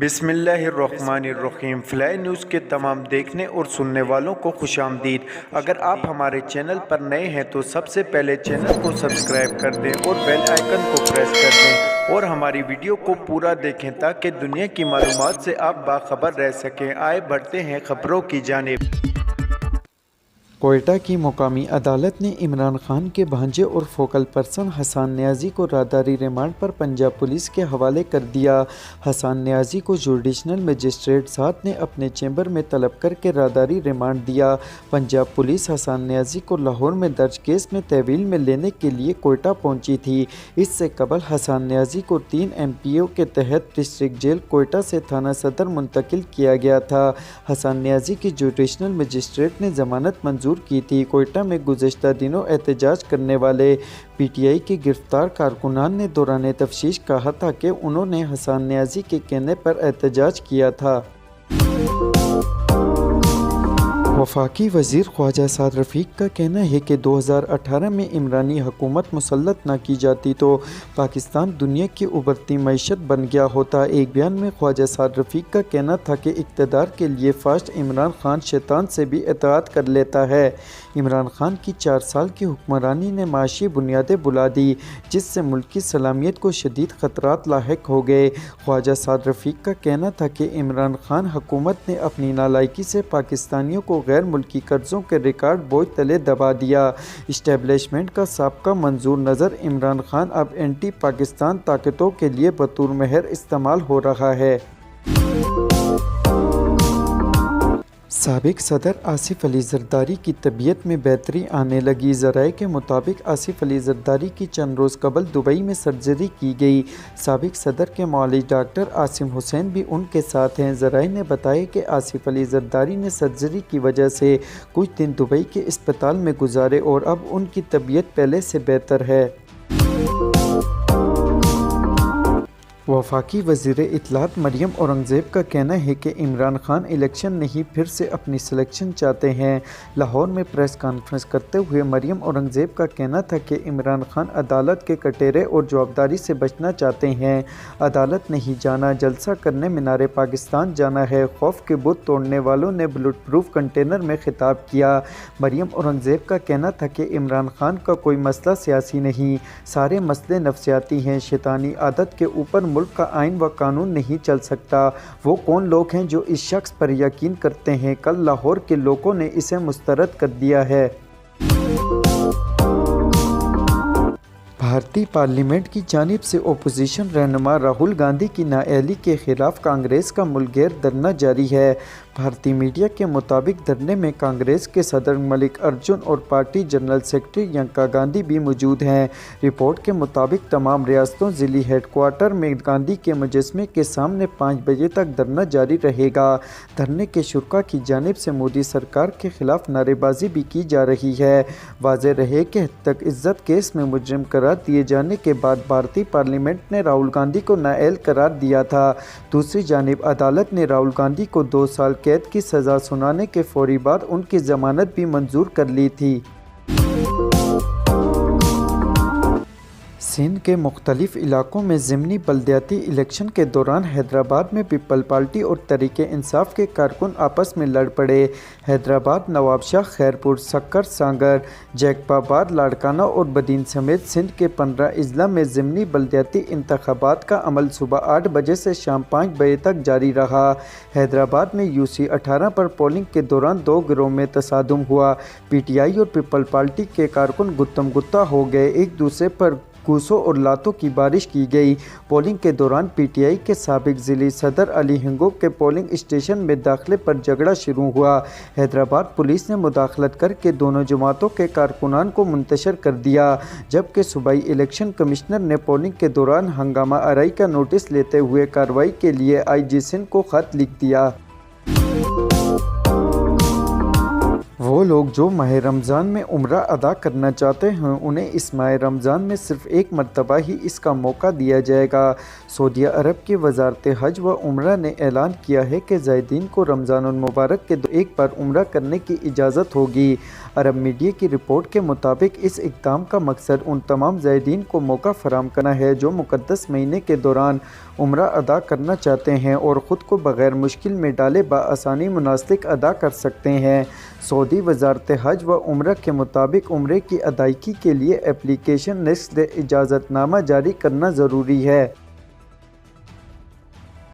بسم اللہ الرحمن الرحیم۔ فلائی نیوز کے تمام دیکھنے اور سننے والوں کو خوش آمدید۔ اگر آپ ہمارے چینل پر نئے ہیں تو سب سے پہلے چینل کو سبسکرائب کر دیں اور بیل آئیکن کو پریس کر دیں اور ہماری ویڈیو کو پورا دیکھیں تاکہ دنیا کی معلومات سے آپ باخبر رہ سکیں۔ آئے بڑھتے ہیں خبروں کی جانب۔ کوئٹہ کی مقامی عدالت نے عمران خان کے بھانجے اور فوکل پرسن حسان نیازی کو راداری ریمانڈ پر پنجاب پولیس کے حوالے کر دیا۔ حسان نیازی کو جوڈیشنل مجسٹریٹ 7 نے اپنے چیمبر میں طلب کر کے راداری ریمانڈ دیا۔ پنجاب پولیس حسان نیازی کو لاہور میں درج کیس میں تحویل میں لینے کے لیے کوئٹہ پہنچی تھی۔ اس سے قبل حسان نیازی کو 3 MPO کے تحت ڈسٹرکٹ جیل کوئٹہ سے تھانہ صدر منتقل کیا گیا تھا۔ حسان نیازی کی جوڈیشنل مجسٹریٹ نے ضمانت منظور کی تھی۔ کوئٹہ میں گزشتہ دنوں احتجاج کرنے والے PTI کے گرفتار کارکنان نے دوران تفتیش کہا تھا کہ انہوں نے حسان نیازی کے کہنے پر احتجاج کیا تھا۔ وفاقی وزیر خواجہ سعد رفیق کا کہنا ہے کہ 2018 میں عمرانی حکومت مسلط نہ کی جاتی تو پاکستان دنیا کی ابھرتی معیشت بن گیا ہوتا۔ ایک بیان میں خواجہ سعد رفیق کا کہنا تھا کہ اقتدار کے لیے فاسٹ عمران خان شیطان سے بھی اطاعت کر لیتا ہے۔ عمران خان کی 4 سال کی حکمرانی نے معاشی بنیادیں بلا دی جس سے ملک کی سالمیت کو شدید خطرات لاحق ہو گئے۔ خواجہ سعد رفیق کا کہنا تھا کہ عمران خان حکومت نے اپنی نالائکی سے پاکستانیوں کو غیر ملکی قرضوں کے ریکارڈ بوجھ تلے دبا دیا۔ اسٹیبلشمنٹ کا سابقہ منظور نظر عمران خان اب اینٹی پاکستان طاقتوں کے لیے بطور مہر استعمال ہو رہا ہے۔ سابق صدر آصف علی زرداری کی طبیعت میں بہتری آنے لگی۔ ذرائع کے مطابق آصف علی زرداری کی چند روز قبل دبئی میں سرجری کی گئی۔ سابق صدر کے معالج ڈاکٹر عاصم حسین بھی ان کے ساتھ ہیں۔ ذرائع نے بتایا کہ آصف علی زرداری نے سرجری کی وجہ سے کچھ دن دبئی کے اسپتال میں گزارے اور اب ان کی طبیعت پہلے سے بہتر ہے۔ وفاقی وزیر اطلاعات مریم اورنگزیب کا کہنا ہے کہ عمران خان الیکشن نہیں پھر سے اپنی سلیکشن چاہتے ہیں۔ لاہور میں پریس کانفرنس کرتے ہوئے مریم اورنگزیب کا کہنا تھا کہ عمران خان عدالت کے کٹہرے اور جوابداری سے بچنا چاہتے ہیں۔ عدالت نہیں جانا، جلسہ کرنے مینار پاکستان جانا ہے۔ خوف کے بت توڑنے والوں نے بلٹ پروف کنٹینر میں خطاب کیا۔ مریم اورنگزیب کا کہنا تھا کہ عمران خان کا کوئی مسئلہ سیاسی نہیں، سارے مسئلے نفسیاتی ہیں۔ شیطانی عادت کے اوپر ملک کا آئین و قانون نہیں چل سکتا۔ وہ کون لوگ ہیں جو اس شخص پر یقین کرتے ہیں؟ کل لاہور کے لوگوں نے اسے مسترد کر دیا ہے۔ بھارتی پارلیمنٹ کی جانب سے اپوزیشن رہنما راہل گاندھی کی نااہلی کے خلاف کانگریس کا ملک گیر دھرنا جاری ہے۔ بھارتی میڈیا کے مطابق دھرنے میں کانگریس کے صدر ملک ارجن اور party general secretary Priyanka Gandhi بھی موجود ہیں۔ رپورٹ کے مطابق تمام ریاستوں ضلعی ہیڈ کوارٹر میں گاندھی کے مجسمے کے سامنے 5 بجے تک دھرنا جاری رہے گا۔ دھرنے کے شرکاء کی جانب سے مودی سرکار کے خلاف نعرے بازی بھی کی جا رہی ہے۔ واضح رہے کہ تک عزت کیس میں مجرم قرار دیے جانے کے بعد بھارتی پارلیمنٹ نے راہل گاندھی کو نااہل قرار دیا تھا۔ دوسری جانب عدالت نے راہل گاندھی کو 2 سال قید کی سزا سنانے کے فوری بعد ان کی ضمانت بھی منظور کر لی تھی۔ سندھ کے مختلف علاقوں میں ضمنی بلدیاتی الیکشن کے دوران حیدرآباد میں پیپل پارٹی اور تحریک انصاف کے کارکن آپس میں لڑ پڑے۔ حیدرآباد، نواب شاہ، خیرپور، سکر، سانگر، جیکب آباد، لاڑکانہ اور بدین سمیت سندھ کے 15 اضلاع میں ضمنی بلدیاتی انتخابات کا عمل صبح 8 بجے سے شام 5 بجے تک جاری رہا۔ حیدرآباد میں UC 18 پر پولنگ کے دوران 2 گروہوں میں تصادم ہوا۔ PTI اور پیپل پارٹی کے کارکن گتم گتا ہو گئے، ایک دوسرے پر گوسوں اور لاتوں کی بارش کی گئی۔ پولنگ کے دوران PTI کے سابق ضلعی صدر علی ہنگو کے پولنگ اسٹیشن میں داخلے پر جھگڑا شروع ہوا۔ حیدرآباد پولیس نے مداخلت کر کے دونوں جماعتوں کے کارکنان کو منتشر کر دیا، جبکہ صوبائی الیکشن کمشنر نے پولنگ کے دوران ہنگامہ آرائی کا نوٹس لیتے ہوئے کارروائی کے لیے IG سندھ کو خط لکھ دیا۔ وہ لوگ جو ماہ رمضان میں عمرہ ادا کرنا چاہتے ہیں انہیں اس ماہ رمضان میں صرف ایک مرتبہ ہی اس کا موقع دیا جائے گا۔ سعودی عرب کی وزارت حج و عمرہ نے اعلان کیا ہے کہ زائرین کو رمضان المبارک کے ایک بار عمرہ کرنے کی اجازت ہوگی۔ عرب میڈیا کی رپورٹ کے مطابق اس اقدام کا مقصد ان تمام زائرین کو موقع فراہم کرنا ہے جو مقدس مہینے کے دوران عمرہ ادا کرنا چاہتے ہیں اور خود کو بغیر مشکل میں ڈالے بآسانی مناسک ادا کر سکتے ہیں۔ سعودی وزارت حج و عمرہ کے مطابق عمرے کی ادائیگی کے لیے اپلیکیشن نصب اجازت نامہ جاری کرنا ضروری ہے۔